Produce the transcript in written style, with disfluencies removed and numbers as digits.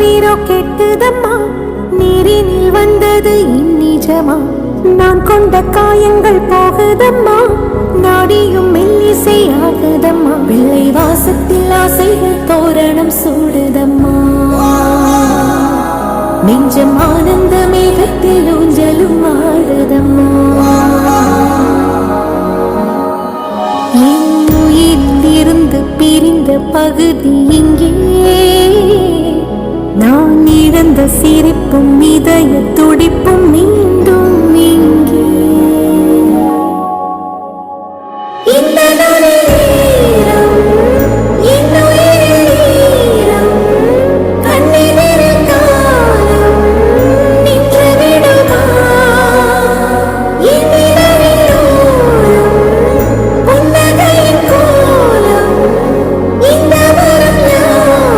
யாரீரோ கெட்டுதம்மா, நீரினில் வந்தது இந்நிஜமா. நான் கொண்ட காயங்கள் போகுதம்மா, நாடியும் மெல்லிசை ஆகுதம்மா. வெள்ளை வாசத்தில் ஆசைகள் தோரணம் சூடுதம்மா. நெஞ்சம் ஆனந்த மேகத்தில் ஊஞ்சலும் ஆடுதம்மா. என் உயிரிலிருந்து பிரிந்த பகுதி இங்கே, நான் இழந்த சிரிப்பும் இதய துடிப்பும் நீ.